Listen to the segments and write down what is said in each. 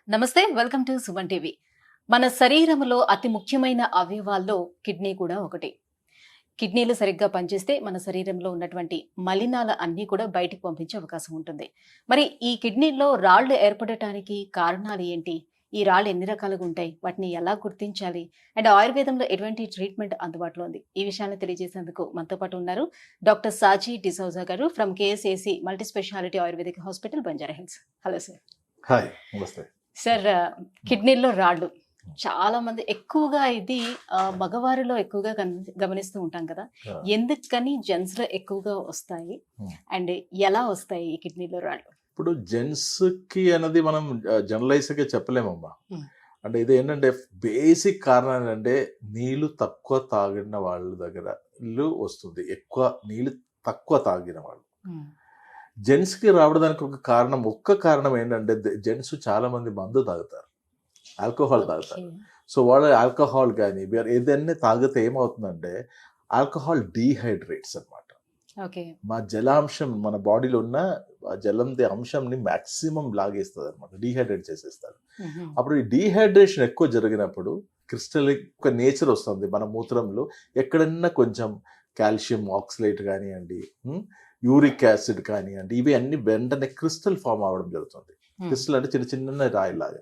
నమస్తే welcome to Suman TV. మన శరీరంలో అతి ముఖ్యమైన అవయవాల్లో కిడ్నీ కూడా ఒకటి. కిడ్నీలు సరిగ్గా పనిచేస్తే మన శరీరంలో ఉన్నటువంటి మలినాల అన్నీ కూడా బయటికి పంపించే అవకాశం ఉంటుంది. మరి ఈ కిడ్నీలో రాళ్లు ఏర్పడటానికి కారణాలు ఏంటి? ఈ రాళ్ళు ఎన్ని రకాలుగా ఉంటాయి? వాటిని ఎలా గుర్తించాలి? అండ్ ఆయుర్వేదంలో ఎటువంటి ట్రీట్మెంట్ అందుబాటులో ఉంది? ఈ విషయాన్ని తెలియజేసేందుకు మనతో పాటు ఉన్నారు డాక్టర్ సాజీ డిసౌజా గారు from KSAC multi speciality ayurvedic hospital, Banjara hills. Hello sir. Hi, నమస్తే సార్, కిడ్నీలో రాళ్ళు చాలా మంది ఎక్కువగా ఇది మగవారిలో ఎక్కువగా గమనిస్తూ ఉంటాం కదా. ఎందుకని జెంట్స్ లో ఎక్కువగా వస్తాయి అండ్ ఎలా వస్తాయి ఈ కిడ్నీలో రాళ్ళు? ఇప్పుడు జెంట్స్ కి అనేది మనం జనరలైజ్ గా చెప్పలేమమ్మా. అంటే ఇది ఏంటంటే బేసిక్ కారణం ఏంటంటే నీళ్లు తక్కువ తాగిన వాళ్ళ దగ్గర వస్తుంది. ఎక్కువ నీళ్లు తక్కువ తాగిన వాళ్ళు జెంట్స్ కి రావడానికి ఒక్క కారణం ఏంటంటే జెంట్స్ చాలా మంది మందు తాగుతారు, ఆల్కహాల్ తాగుతారు. సో వాళ్ళు ఆల్కహాల్ కానీ ఏదైనా తాగితే ఏమవుతుందంటే ఆల్కహాల్ డీహైడ్రేట్స్ అనమాట. మా జలాంశం మన బాడీలో ఉన్న జలంది అంశంని మాక్సిమం లాగేస్తుంది అనమాట, డీహైడ్రేట్ చేసేస్తారు. అప్పుడు ఈ డీహైడ్రేషన్ ఎక్కువ జరిగినప్పుడు క్రిస్టలిక్ ఒక నేచర్ వస్తుంది మన మూత్రంలో. ఎక్కడన్నా కొంచెం కాల్షియం ఆక్సలేట్ కానివ్వండి, యూరిక్ యాసిడ్ కానివ్వండి, ఇవి అన్ని వెంటనే క్రిస్టల్ ఫామ్ అవ్వడం జరుగుతుంది. క్రిస్టల్ అంటే చిన్న చిన్న రాయిలాగా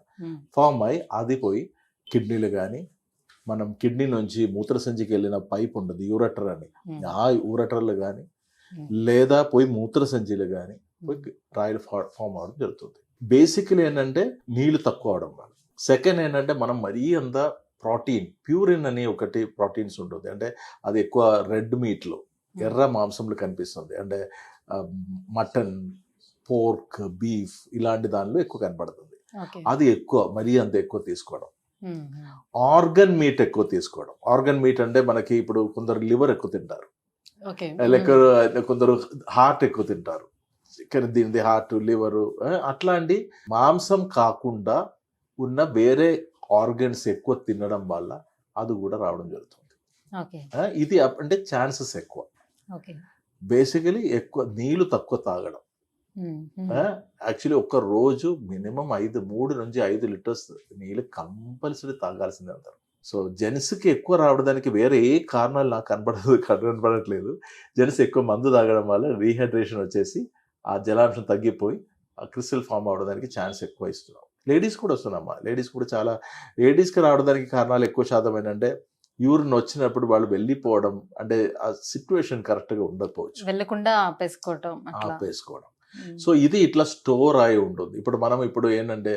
ఫామ్ అయి అది పోయి కిడ్నీలు కానీ, మనం కిడ్నీ నుంచి మూత్రసంచికి వెళ్ళిన పైప్ ఉంటుంది యూరటర్ అని, ఆ యూరటర్లు కానీ లేదా పోయి మూత్రసంచిలు కానీ పోయి రాయిలు ఫామ్ అవడం జరుగుతుంది. బేసికలీ ఏంటంటే నీళ్లు తక్కువ అవడం వల్ల. సెకండ్ ఏంటంటే మనం మరీ అంత ప్రోటీన్, ప్యూరిన్ అని ఒకటి ప్రోటీన్స్ ఉంటుంది. అంటే అది ఎక్కువ రెడ్ మీట్లో, ఎర్ర మాంసంలో కనిపిస్తుంది. అంటే మటన్, పోర్క్, బీఫ్ ఇలాంటి దానిలో ఎక్కువ కనపడుతుంది. అది ఎక్కువ మరీ అంత ఎక్కువ తీసుకోవడం. ఆర్గన్ మీట్ ఎక్కువ తీసుకోవడం. ఆర్గన్ మీట్ అంటే మనకి ఇప్పుడు కొందరు లివర్ ఎక్కువ తింటారు, కొందరు హార్ట్ ఎక్కువ తింటారు. ఇక్కడ దీనిది హార్ట్, లివరు, అట్లాంటి మాంసం కాకుండా ఉన్న వేరే ఆర్గన్స్ ఎక్కువ తినడం వల్ల అది కూడా రావడం జరుగుతుంది. ఇది అంటే ఛాన్సెస్ ఎక్కువ. బేసికలీ ఎక్కువ నీళ్లు తక్కువ తాగడం. యాక్చువల్లీ ఒక్క రోజు మినిమం 3 నుంచి 5 లీటర్స్ నీళ్ళు కంపల్సరీ తాగాల్సిందే అంటారు. సో జెంట్స్కి ఎక్కువ రావడానికి వేరే ఏ కారణాలు నాకు కనపడట్లేదు. జెంట్స్ ఎక్కువ మందు తాగడం వల్ల రీహైడ్రేషన్ వచ్చేసి ఆ జలాంశం తగ్గిపోయి ఆ క్రిస్టల్ ఫామ్ అవడానికి ఛాన్స్ ఎక్కువ ఇస్తున్నాం. లేడీస్ కూడా వస్తున్నామ్మా. లేడీస్కి రావడానికి కారణాలు ఎక్కువ శాతం ఏంటంటే యూరిన్ వచ్చినప్పుడు వాళ్ళు వెళ్ళిపోవడం, అంటే ఆ సిచ్యువేషన్ కరెక్ట్గా ఉండకపోవచ్చు, వెళ్ళకుండా ఆపేసుకోవడం. సో ఇది ఇట్లా స్టోర్ అయి ఉంటుంది. ఇప్పుడు ఏంటంటే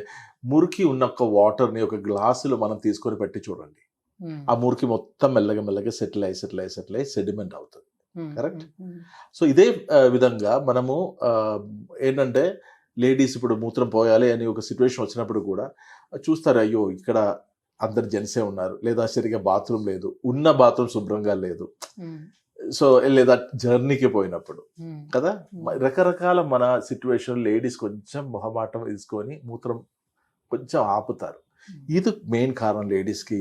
మురికి ఉన్న ఒక వాటర్ని ఒక గ్లాసులో మనం తీసుకొని పెట్టి చూడండి, ఆ మురికి మొత్తం మెల్లగా సెటిల్ అయ్యి సెడిమెంట్ అవుతుంది. కరెక్ట్. సో ఇదే విధంగా మనము ఏంటంటే లేడీస్ ఇప్పుడు మూత్రం పోయాలి అని ఒక సిచ్యువేషన్ వచ్చినప్పుడు కూడా చూస్తారు, అయ్యో ఇక్కడ అందరు జెంట్సే ఉన్నారు, లేదా సరిగా బాత్రూమ్ లేదు, ఉన్న బాత్రూమ్ శుభ్రంగా లేదు, సో లేదా జర్నీకి పోయినప్పుడు కదా రకరకాల మన సిచ్యువేషన్ లేడీస్ కొంచెం మొహమాటం తీసుకొని మూత్రం కొంచెం ఆపుతారు. ఇది మెయిన్ కారణం లేడీస్కి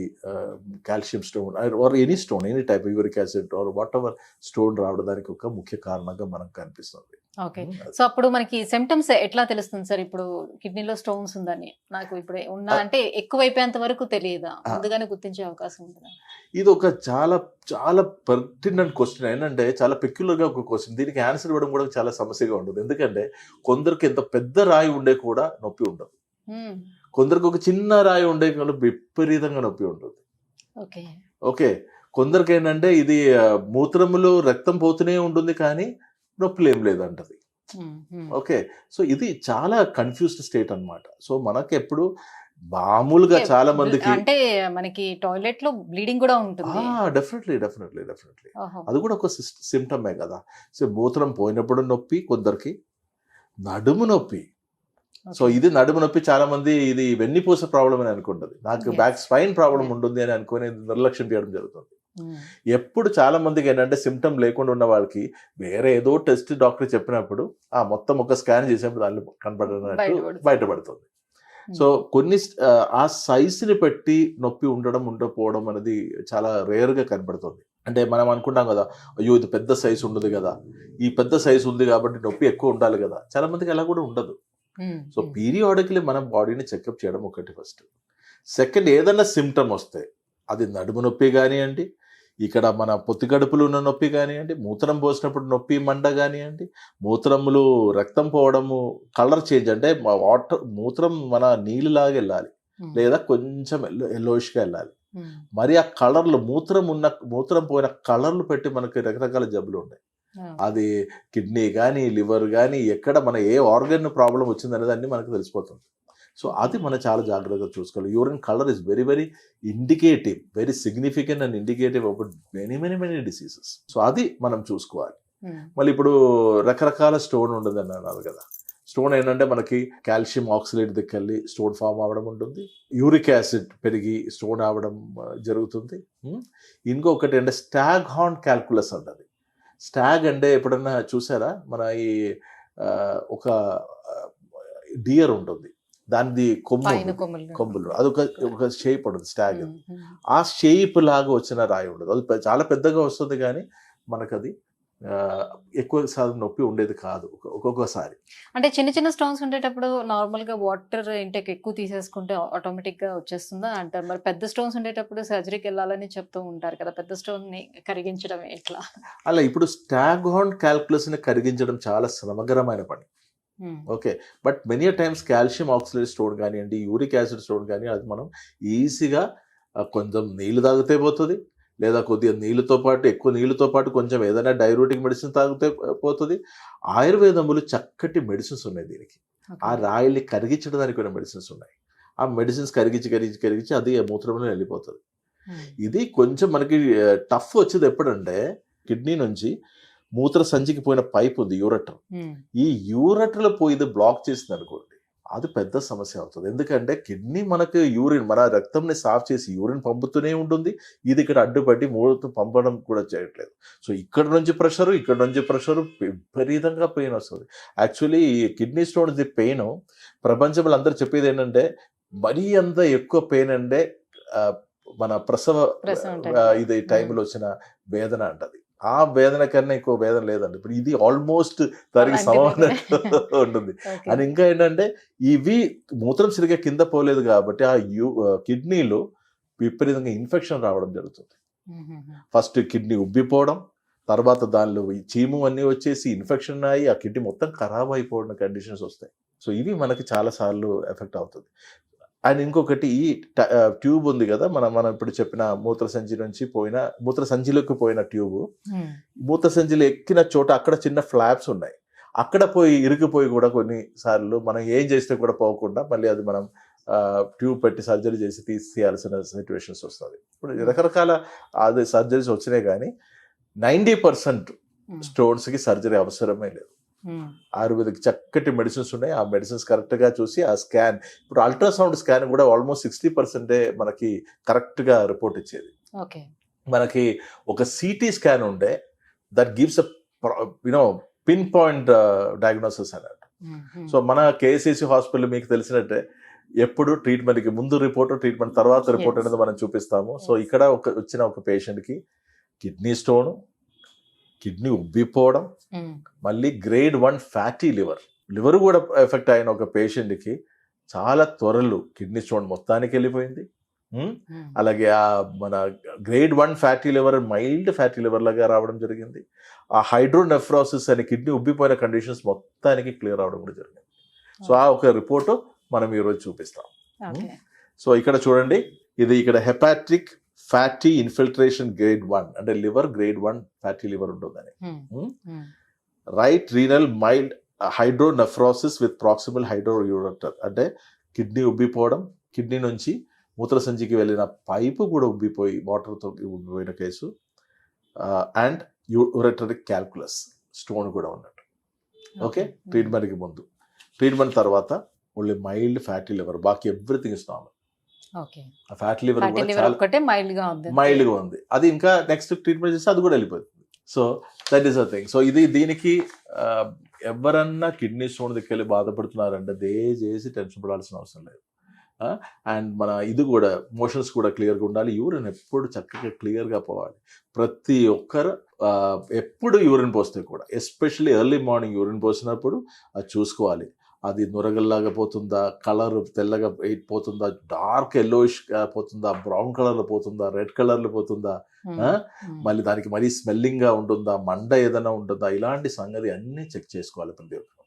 calcium stone or any stone, any type uric acid or what ever stone రావడానికి ఒక ముఖ్య కారణంగా మనకు కనిపిస్తుంది. ఓకే. సో అప్పుడు మనకి సిమ్టమ్స్ ఎట్లా తెలుస్తుంది సార్? ఇప్పుడు కిడ్నీలో స్టోన్స్ ఉందని నాకు ఇప్పుడు ఉన్నా అంటే ఎక్కువైపోయేంత వరకు తెలియదా? ముందుగానే గుర్తించే అవకాశం ఉందా? ఇది ఒక చాలా చాలా పర్టినెంట్ క్వశ్చన్. ఏంటంటే చాలా పెక్యులర్గా ఒక క్వశ్చన్. దీనికి ఆన్సర్ ఇవ్వడం కూడా చాలా సమస్యగా ఉంటుంది. ఎందుకంటే కొందరికి ఎంత పెద్ద రాయి ఉండే కూడా నొప్పి ఉండదు, కొందరికి ఒక చిన్న రాయి ఉండే విపరీతంగా నొప్పి ఉంటుంది. ఓకే. కొందరికి ఏంటంటే ఇది మూత్రములో రక్తం పోతూనే ఉంటుంది కానీ నొప్పులు ఏం లేదంటది. ఓకే. సో ఇది చాలా కన్ఫ్యూజ్డ్ స్టేట్ అన్నమాట. సో మనకి ఎప్పుడు మామూలుగా చాలా మందికి అంటే మనకి టాయిలెట్ లో బ్లీడింగ్ కూడా ఉంటుంది. డెఫినెట్లీ అది కూడా ఒక సిమ్టమే కదా. సో మూత్రం పోయినప్పుడు నొప్పి, కొందరికి నడుము నొప్పి. సో ఇది నడుము నొప్పి చాలా మంది ఇది వెన్నుపూస ప్రాబ్లం అని అనుకుంటుంది, నాకు బ్యాక్ స్పైన్ ప్రాబ్లం ఉంటుంది అని అనుకుని నిర్లక్ష్యం చేయడం జరుగుతుంది. ఎప్పుడు చాలా మందికి ఏంటంటే సిమ్టమ్ లేకుండా ఉన్న వాళ్ళకి వేరే ఏదో టెస్ట్ డాక్టర్ చెప్పినప్పుడు మొత్తం ఒక స్కాన్ చేసేప్పుడు దాన్ని కనపడినట్టు బయటపడుతుంది. సో కొన్ని ఆ సైజుని పెట్టి నొప్పి ఉండకపోవడం అనేది చాలా రేర్గా కనపడుతుంది. అంటే మనం అనుకుంటాం కదా, అయ్యో ఇది పెద్ద సైజు ఉండదు కదా, ఈ పెద్ద సైజు ఉంది కాబట్టి నొప్పి ఎక్కువ ఉండాలి కదా. చాలా మందికి అలా కూడా ఉండదు. సో పీరియాడికలీ మనం బాడీని చెకప్ చేయడం ఒకటి ఫస్ట్. సెకండ్, ఏదన్నా సిమ్టమ్ వస్తే అది నడుము నొప్పి కానివ్వండి, ఇక్కడ మన పొత్తి కడుపులో ఉన్న నొప్పి కానివ్వండి, మూత్రం పోసినప్పుడు నొప్పి మంట కానివ్వండి, మూత్రములు రక్తం పోవడము, కలర్ చేంజ్ అంటే వాటర్ మూత్రం మన నీళ్ళలాగా వెళ్ళాలి లేదా కొంచెం ఎల్లోయిష్గా వెళ్ళాలి. మరి ఆ కలర్లు మూత్రం పోయిన కలర్లు పెట్టి మనకి రకరకాల జబ్బులు ఉన్నాయి. అది కిడ్నీ కానీ లివర్ కానీ ఎక్కడ మన ఏ ఆర్గన్ ప్రాబ్లం వచ్చిందనేది అన్ని మనకు తెలిసిపోతుంది. సో అది మనం చాలా జాగ్రత్తగా చూసుకోవాలి. Urine colour is very very indicative, very significant and indicative about many diseases. So అది మనం చూసుకోవాలి. మళ్ళీ ఇప్పుడు రకరకాల స్టోన్ ఉంటుంది అని అన్నారు కదా. స్టోన్ ఏంటంటే మనకి కాల్షియం ఆక్సిలేట్ దిక్కెళ్ళి స్టోన్ ఫామ్ అవ్వడం ఉంటుంది, యూరిక్ యాసిడ్ పెరిగి స్టోన్ అవ్వడం జరుగుతుంది. ఇంకొకటి అంటే స్టాగ్ హార్న్ క్యాల్కులస్ అంటది. స్టాగ్ అంటే ఎప్పుడన్నా చూసారా, మన ఈ ఒక డియర్ ఉంటుంది, దానిది కొమ్ములు, అదొక షేప్ ఉంటుంది స్టాగ్. ఆ షేప్ లాగా వచ్చిన రాయి ఉండదు, అది చాలా పెద్దగా వస్తుంది కానీ మనకు అది ఎక్కువ శాతం నొప్పి ఉండేది కాదు ఒక్కొక్కసారి. అంటే చిన్న చిన్న స్టోన్స్ ఉండేటప్పుడు నార్మల్ గా వాటర్ ఇంటేక్ ఎక్కువ తీసేసుకుంటే ఆటోమేటిక్ గా వచ్చేస్తుందా అంటారు. మరి పెద్ద స్టోన్స్ ఉండేటప్పుడు సర్జరీకి వెళ్ళాలని చెప్తూ ఉంటారు కదా, పెద్ద స్టోన్ ని కరిగించడం ఎట్లా? అలా ఇప్పుడు స్టాగ్ హార్న్ క్యాల్కులస్ ని కరిగించడం చాలా శ్రమకరమైన పని. Okay, but many times calcium oxalate stone కానివ్వండి, యూరిక్ యాసిడ్ స్టోన్ కానీ అది మనం ఈజీగా కొంచెం నీళ్లు తాగితే పోతుంది, లేదా కొద్దిగా నీళ్ళతో పాటు ఎక్కువ నీళ్ళతో పాటు కొంచెం ఏదైనా డైరూటిక్ మెడిసిన్ తాగితే పోతుంది. ఆయుర్వేదములు చక్కటి మెడిసిన్స్ ఉన్నాయి దీనికి. ఆ రాయిల్ని కరిగించడానికి కొన్ని మెడిసిన్స్ ఉన్నాయి. ఆ మెడిసిన్స్ కరిగించి అది మూత్రంలో వెళ్ళిపోతుంది. ఇది కొంచెం మనకి టఫ్ వచ్చేది ఎప్పుడంటే కిడ్నీ నుంచి మూత్ర సంచికి పోయిన పైప్ ఉంది, యూరటర్. ఈ యూరటర్లో పోయి ఇది బ్లాక్ చేసింది అనుకోండి, అది పెద్ద సమస్య అవుతుంది. ఎందుకంటే కిడ్నీ మనకు యూరిన్, మన రక్తంని సాఫ్ చేసి యూరిన్ పంపుతూనే ఉంటుంది, ఇది ఇక్కడ అడ్డుపట్టి మూత్రం పంపడం కూడా చేయట్లేదు. సో ఇక్కడ నుంచి ప్రెషరు విపరీతంగా పెయిన్ వస్తుంది. యాక్చువల్లీ ఈ కిడ్నీ స్టోన్స్ పెయిన్ ప్రపంచంలో అందరూ చెప్పేది ఏంటంటే, మరీ అంత ఎక్కువ పెయిన్ అంటే మన ప్రసవ ఇది టైంలో వచ్చిన వేదన అంటది. ఆ వేదన కన్నా ఎక్కువ వేదన లేదండి. ఇప్పుడు ఇది ఆల్మోస్ట్ దానికి సమానం ఉంటుంది. అని ఇంకా ఏంటంటే ఇవి మూత్రం సరిగ్గా కింద పోలేదు కాబట్టి ఆ కిడ్నీలో విపరీతంగా ఇన్ఫెక్షన్ రావడం జరుగుతుంది. ఫస్ట్ కిడ్నీ ఉబ్బిపోవడం, తర్వాత దానిలో చీము అన్నీ వచ్చేసి ఇన్ఫెక్షన్ అయ్యి ఆ కిడ్నీ మొత్తం ఖరాబ్ అయిపోవడం కండిషన్స్ వస్తాయి. సో ఇవి మనకి చాలాసార్లు ఎఫెక్ట్ అవుతుంది. అండ్ ఇంకొకటి ఈ ట్యూబ్ ఉంది కదా, మనం ఇప్పుడు చెప్పిన మూత్ర సంచిలోకి పోయిన ట్యూబ్, మూత్ర సంచిలో ఎక్కిన చోట అక్కడ చిన్న ఫ్లాప్స్ ఉన్నాయి, అక్కడ పోయి ఇరికిపోయి కూడా కొన్నిసార్లు మనం ఏం చేస్తే కూడా పోకుండా మళ్ళీ అది మనం ట్యూబ్ పెట్టి సర్జరీ చేసి తీసేయాల్సిన సిచ్యువేషన్స్ వస్తుంది. ఇప్పుడు రకరకాల అది సర్జరీస్ వచ్చినాయి కానీ 90% స్టోన్స్కి సర్జరీ అవసరమే లేదు. ఆయుర్వేదిక్ చక్కటి మెడిసిన్స్ ఉన్నాయి. ఆ మెడిసిన్స్ కరెక్ట్గా చూసి ఆ స్కాన్, ఇప్పుడు అల్ట్రాసౌండ్ స్కాన్ కూడా ఆల్మోస్ట్ 60% మనకి కరెక్ట్గా రిపోర్ట్ ఇచ్చేది. మనకి ఒక సిటీ స్కాన్ ఉండే that gives pin point diagnosis అన్నట్టు. సో మన కేసీసీ హాస్పిటల్ మీకు తెలిసినట్టే ఎప్పుడు ట్రీట్మెంట్కి ముందు రిపోర్ట్, ట్రీట్మెంట్ తర్వాత రిపోర్ట్ అనేది మనం చూపిస్తాము. సో ఇక్కడ వచ్చిన ఒక పేషెంట్కి కిడ్నీ స్టోన్, కిడ్నీ ఉబ్బిపోవడం, మళ్ళీ గ్రేడ్ 1 ఫ్యాటీ లివర్ కూడా ఎఫెక్ట్ అయిన ఒక పేషెంట్కి చాలా త్వరలో కిడ్నీ స్టోన్ మొత్తానికి వెళ్ళిపోయింది. అలాగే ఆ మన grade 1 fatty liver mild fatty liver లాగా రావడం జరిగింది. ఆ హైడ్రోనెఫ్రాసిస్ అనే కిడ్నీ ఉబ్బిపోయిన కండిషన్స్ మొత్తానికి క్లియర్ అవడం కూడా జరిగింది. సో ఆ ఒక రిపోర్టు మనం ఈరోజు చూపిస్తాం. సో ఇక్కడ చూడండి, ఇది ఇక్కడ హెపాటిక్ ఫ్యాటీ ఇన్ఫిల్ట్రేషన్ గ్రేడ్ 1 అంటే లివర్ గ్రేడ్ 1 ఫ్యాటీ లివర్ ఉంటుందని. Right renal mild hydronephrosis with proximal hydroureter అంటే కిడ్నీ ఉబ్బిపోవడం, కిడ్నీ నుంచి మూత్ర సంచికి వెళ్ళిన పైపు కూడా ఉబ్బిపోయి వాటర్తో ఉబ్బిపోయిన case. And ureteric calculus stone కూడా ఉన్నట్టు. ఓకే, ట్రీట్మెంట్కి ముందు. ట్రీట్మెంట్ తర్వాత ఓన్లీ మైల్డ్ ఫ్యాటీ లివర్, బాకీ everything is normal. Fatty liver మైల్డ్గా ఉంది, అది ఇంకా నెక్స్ట్ ట్రీట్మెంట్ చేస్తే అది కూడా వెళ్ళిపోతుంది. So that is a thing. సో దీనికి ఎవరన్నా కిడ్నీ స్టోన్ దగ్గరికి బాధపడుతున్నారంటే దయచేసి టెన్షన్ పడాల్సిన అవసరం లేదు. అండ్ మన ఇది కూడా మోషన్స్ కూడా క్లియర్గా ఉండాలి, యూరిన్ ఎప్పుడు చక్కగా క్లియర్గా పోవాలి. ప్రతి ఒక్కరు ఎప్పుడు యూరిన్ పోస్తే కూడా, ఎస్పెషల్లీ ఎర్లీ మార్నింగ్ యూరిన్ పోసినప్పుడు అది చూసుకోవాలి. అది నురగల్లాగా పోతుందా, కలర్ తెల్లగా పోతుందా, డార్క్ ఎల్లోయిష్ పోతుందా, బ్రౌన్ కలర్లో పోతుందా, రెడ్ కలర్లో పోతుందా, ఆ? మళ్ళీ దానికి మరీ స్మెల్లింగ్గా ఉంటుందా, మండ ఏదైనా ఉంటుందా, ఇలాంటి సంగతి అన్నీ చెక్ చేసుకోవాలి ప్రతి ఒక్కరు.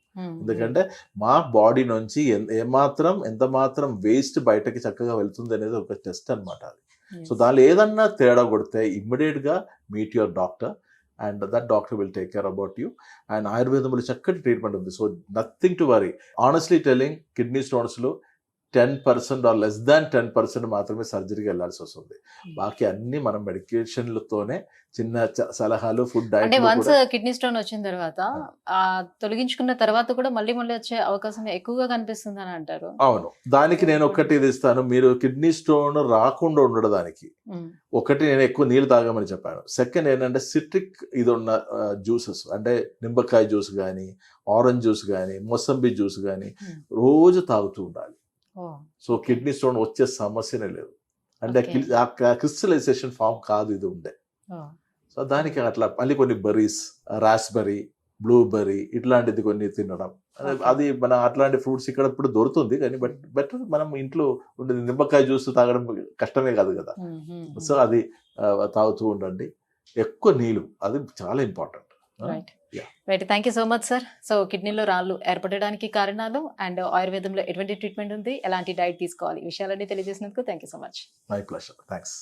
ఎందుకంటే మా బాడీ నుంచి ఎంత మాత్రం వేస్ట్ బయటకి చక్కగా వెళ్తుంది అనేది ఒక టెస్ట్ అనమాట అది. సో దానిలో ఏదన్నా తేడా కొడితే ఇమ్మీడియట్గా meet your doctor and that doctor will take care about you. And ఆయుర్వేదంలో చక్కటి ట్రీట్మెంట్ ఉంది. So nothing to worry. Honestly telling, kidney స్టోన్స్లో 10% ఆర్ లెస్ దాన్ 10% మాత్రమే సర్జరీకి వెళ్ళాల్సి వస్తుంది. బాకీ అన్ని మనం మెడికేషన్లతోనే, చిన్న సలహాలు, ఫుడ్ అంటే డైట్ వన్స్ కిడ్నీ స్టోన్ వచ్చిన తర్వాత ఆ తొలగించుకున్న తర్వాత కూడా మళ్ళీ వచ్చే అవకాశం ఎక్కువగా కనిపిస్తుంది అని అంటారు. అవును. దానికి నేను ఒకటి ఇది ఇస్తాను. మీరు కిడ్నీ స్టోన్ రాకుండా ఉండడానికి ఒకటి నేను ఎక్కువ నీళ్ళు తాగమని చెప్పాను. సెకండ్ ఏంటంటే సిట్రిక్ ఇది ఉన్న జ్యూసెస్, అంటే నిమ్మకాయ జ్యూస్ కానీ, ఆరెంజ్ జ్యూస్ కానీ, మొసంబి జ్యూస్ కానీ రోజు తాగుతూ ఉండాలి. సో కిడ్నీ స్టోన్ వచ్చే సమస్యనే లేదు. అంటే క్రిస్టలైజేషన్ ఫామ్ కాదు ఇది ఉండే. సో దానికి అట్లా మళ్ళీ కొన్ని బెర్రీస్, రాస్బెర్రీ, బ్లూబెర్రీ ఇట్లాంటిది కొన్ని తినడం, అది మన అట్లాంటి ఫ్రూట్స్ ఇక్కడ ఇప్పుడు దొరుకుతుంది కానీ బెటర్ మనం ఇంట్లో ఉండేది. నిమ్మకాయ జ్యూస్ తాగడం కష్టమే కాదు కదా. సో అది తాగుతూ ఉండండి. ఎక్కువ నీళ్ళు, అది చాలా important. Right, thank you so much sir. So కిడ్నీలో రాళ్ళు ఏర్పడడానికి కారణాలు అండ్ ఆయుర్వేదంలో ఎటువంటి ట్రీట్మెంట్ ఉంది, ఎలాంటి డైట్ తీసుకోవాలి, ఈ విషయాలన్నీ తెలియజేసినందుకు thank you so much. My pleasure, thanks.